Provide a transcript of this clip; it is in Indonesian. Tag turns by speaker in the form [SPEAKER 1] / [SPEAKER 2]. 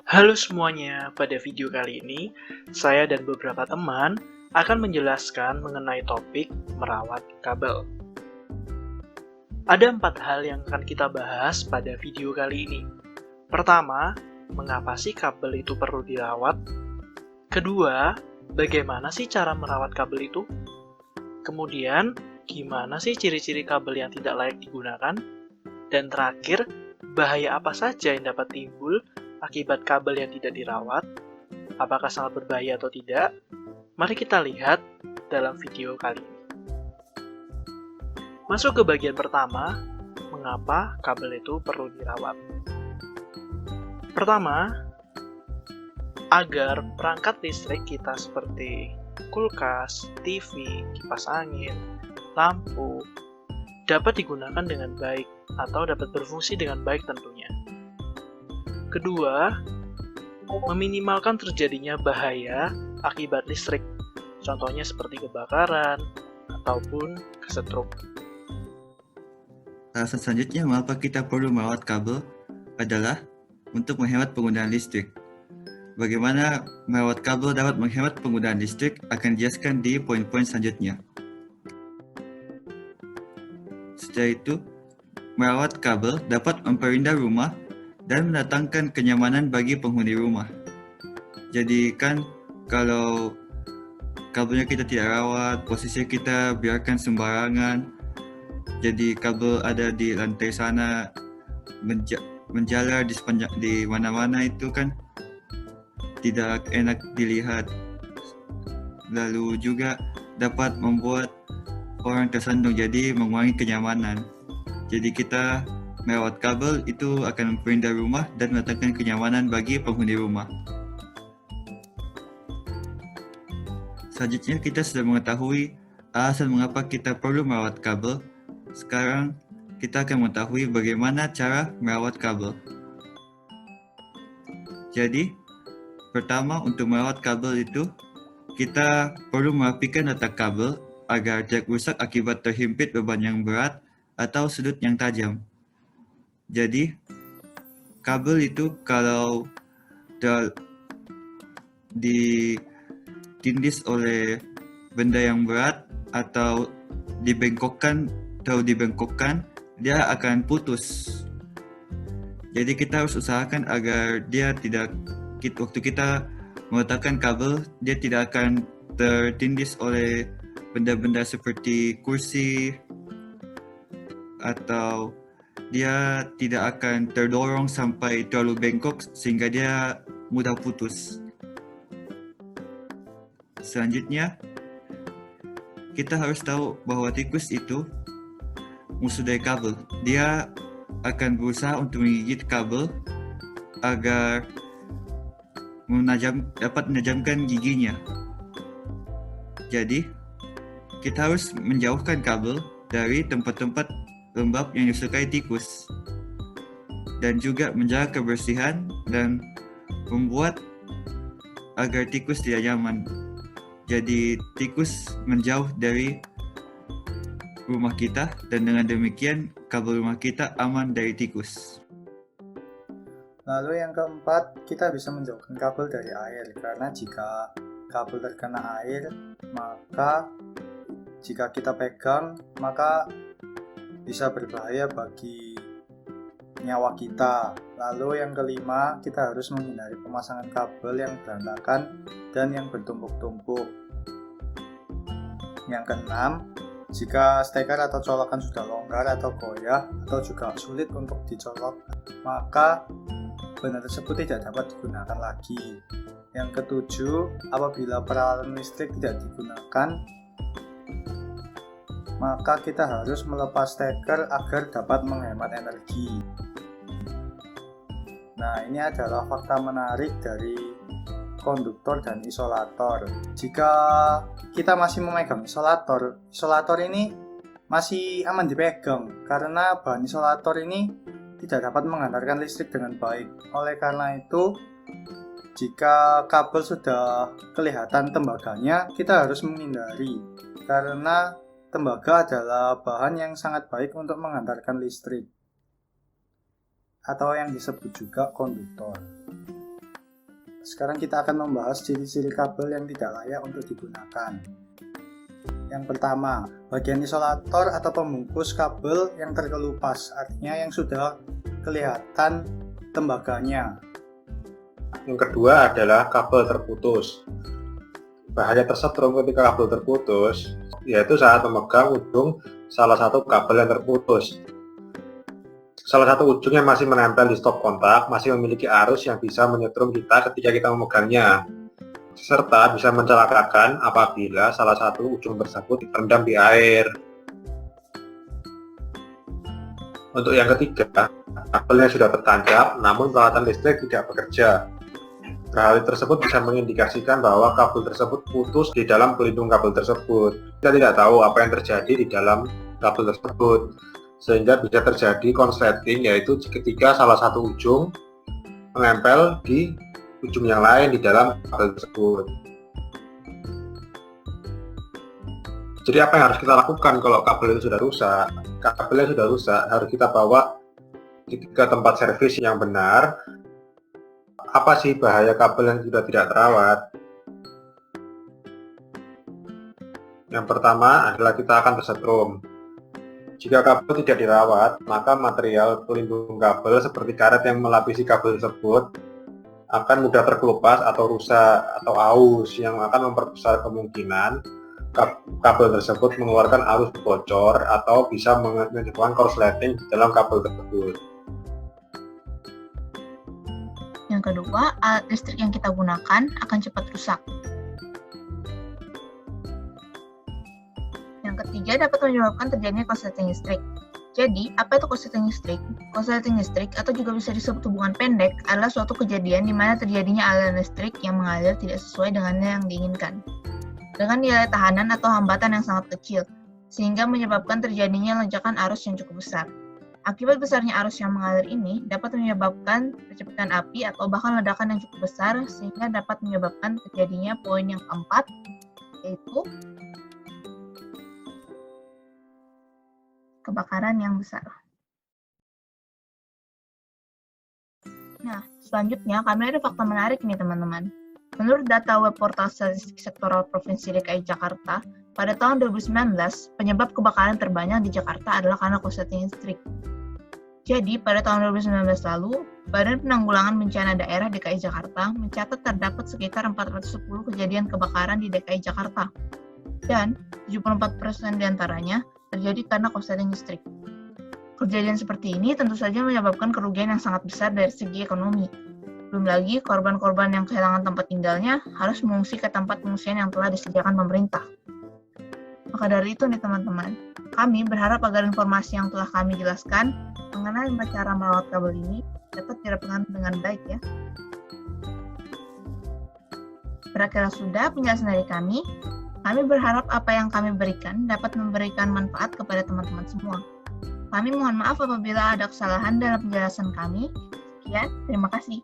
[SPEAKER 1] Halo semuanya, pada video kali ini saya dan beberapa teman akan menjelaskan mengenai topik merawat kabel. Ada 4 hal yang akan kita bahas pada video kali ini. Pertama, mengapa sih kabel itu perlu dirawat? Kedua, bagaimana sih cara merawat kabel itu? Kemudian, gimana sih ciri-ciri kabel yang tidak layak digunakan? Dan terakhir, bahaya apa saja yang dapat timbul akibat kabel yang tidak dirawat? Apakah sangat berbahaya atau tidak? Mari kita lihat dalam video kali ini. Masuk ke bagian pertama, mengapa kabel itu perlu dirawat. Pertama, agar perangkat listrik kita seperti kulkas, TV, kipas angin, lampu, dapat digunakan dengan baik atau dapat berfungsi dengan baik tentunya. Kedua, meminimalkan terjadinya bahaya akibat listrik, contohnya seperti kebakaran ataupun kesetrum.
[SPEAKER 2] Alasan selanjutnya mengapa kita perlu merawat kabel adalah untuk menghemat penggunaan listrik. Bagaimana merawat kabel dapat menghemat penggunaan listrik akan dijelaskan di poin-poin selanjutnya. Setelah itu, merawat kabel dapat memperindah rumah dan mendatangkan kenyamanan bagi penghuni rumah. Jadi kan kalau kabelnya kita tidak rawat, posisi kita biarkan sembarangan, jadi kabel ada di lantai sana menjalar di mana-mana, itu kan tidak enak dilihat. Lalu juga dapat membuat orang tersandung, jadi mengurangi kenyamanan. Jadi kita merawat kabel itu akan memperindah rumah dan mendatangkan kenyamanan bagi penghuni rumah. Selanjutnya kita sudah mengetahui alasan mengapa kita perlu merawat kabel. Sekarang kita akan mengetahui bagaimana cara merawat kabel. Jadi, pertama untuk merawat kabel itu, kita perlu merapikan letak kabel agar tidak rusak akibat terhimpit beban yang berat atau sudut yang tajam. Jadi, kabel itu kalau ditindis oleh benda yang berat atau dibengkokkan, dia akan putus. Jadi kita harus usahakan agar waktu kita meletakkan kabel, dia tidak akan tertindis oleh benda-benda seperti kursi, atau dia tidak akan terdorong sampai terlalu bengkok sehingga dia mudah putus. Selanjutnya, kita harus tahu bahwa tikus itu musuh dari kabel. Dia akan berusaha untuk menggigit kabel agar dapat menajamkan giginya. Jadi, kita harus menjauhkan kabel dari tempat-tempat lembab yang disukai tikus, dan juga menjaga kebersihan dan membuat agar tikus tidak nyaman. Jadi tikus menjauh dari rumah kita, dan dengan demikian kabel rumah kita aman dari tikus.
[SPEAKER 3] Lalu yang keempat, kita bisa menjauhkan kabel dari air, karena jika kabel terkena air, maka jika kita pegang, maka bisa berbahaya bagi nyawa kita. Lalu yang kelima, kita harus menghindari pemasangan kabel yang berantakan dan yang bertumpuk-tumpuk. Yang keenam, jika steker atau colokan sudah longgar atau goyah atau juga sulit untuk dicolok, maka benda tersebut tidak dapat digunakan lagi. Yang ketujuh, apabila peralatan listrik tidak digunakan, maka kita harus melepas steker agar dapat menghemat energi. Nah, ini adalah fakta menarik dari konduktor dan isolator. Jika kita masih memegang isolator ini masih aman dipegang, karena bahan isolator ini tidak dapat menghantarkan listrik dengan baik. Oleh karena itu, jika kabel sudah kelihatan tembaganya, kita harus menghindari, karena tembaga adalah bahan yang sangat baik untuk menghantarkan listrik, atau yang disebut juga konduktor. sekarang kita akan membahas ciri-ciri kabel yang tidak layak untuk digunakan. Yang pertama, bagian isolator atau pembungkus kabel yang terkelupas, artinya yang sudah kelihatan tembaganya.
[SPEAKER 4] Yang kedua adalah kabel terputus. Bahaya tersetrum ketika kabel terputus, yaitu saat memegang ujung salah satu kabel yang terputus. Salah satu ujung yang masih menempel di stop kontak masih memiliki arus yang bisa menyetrum kita ketika kita memegangnya, serta bisa mencelakakan apabila salah satu ujung tersebut terendam di air. Untuk yang ketiga, kabelnya sudah tertancap namun peralatan listrik tidak bekerja. Hal tersebut bisa mengindikasikan bahwa kabel tersebut putus di dalam pelindung kabel tersebut. Kita tidak tahu apa yang terjadi di dalam kabel tersebut, sehingga bisa terjadi konsleting, yaitu ketika salah satu ujung menempel di ujung yang lain di dalam kabel tersebut. Jadi apa yang harus kita lakukan kalau kabel itu sudah rusak? Kabelnya sudah rusak, harus kita bawa ke tempat servis yang benar. Apa sih bahaya kabel yang sudah tidak terawat? Yang pertama adalah kita akan tersetrum. Jika kabel tidak dirawat, maka material pelindung kabel seperti karet yang melapisi kabel tersebut akan mudah terkelupas atau rusak atau aus, yang akan memperbesar kemungkinan kabel tersebut mengeluarkan arus bocor atau bisa menyebabkan korsleting di dalam kabel tersebut.
[SPEAKER 5] Yang kedua, alat listrik yang kita gunakan akan cepat rusak. Yang ketiga, dapat menyebabkan terjadinya korsleting listrik. Jadi, apa itu korsleting listrik? Korsleting listrik, atau juga bisa disebut hubungan pendek, adalah suatu kejadian di mana terjadinya aliran listrik yang mengalir tidak sesuai dengan yang diinginkan, dengan nilai tahanan atau hambatan yang sangat kecil, sehingga menyebabkan terjadinya lonjakan arus yang cukup besar. Akibat besarnya arus yang mengalir ini dapat menyebabkan percikan api atau bahkan ledakan yang cukup besar, sehingga dapat menyebabkan terjadinya poin yang keempat, yaitu kebakaran yang besar. Nah, selanjutnya kami ada fakta menarik nih teman-teman. Menurut data web portal statistik sektoral Provinsi DKI Jakarta, pada tahun 2019, penyebab kebakaran terbanyak di Jakarta adalah karena korsleting listrik. Jadi, pada tahun 2019 lalu, Badan Penanggulangan Bencana Daerah DKI Jakarta mencatat terdapat sekitar 410 kejadian kebakaran di DKI Jakarta, dan 74% diantaranya terjadi karena korsleting listrik. Kejadian seperti ini tentu saja menyebabkan kerugian yang sangat besar dari segi ekonomi. Belum lagi, korban-korban yang kehilangan tempat tinggalnya harus mengungsi ke tempat pengungsian yang telah disediakan pemerintah. Maka dari itu nih teman-teman, kami berharap agar informasi yang telah kami jelaskan mengenai cara merawat kabel ini dapat didapatkan dengan baik ya. Berakhirlah sudah penjelasan dari kami. Kami berharap apa yang kami berikan dapat memberikan manfaat kepada teman-teman semua. Kami mohon maaf apabila ada kesalahan dalam penjelasan kami. Sekian, terima kasih.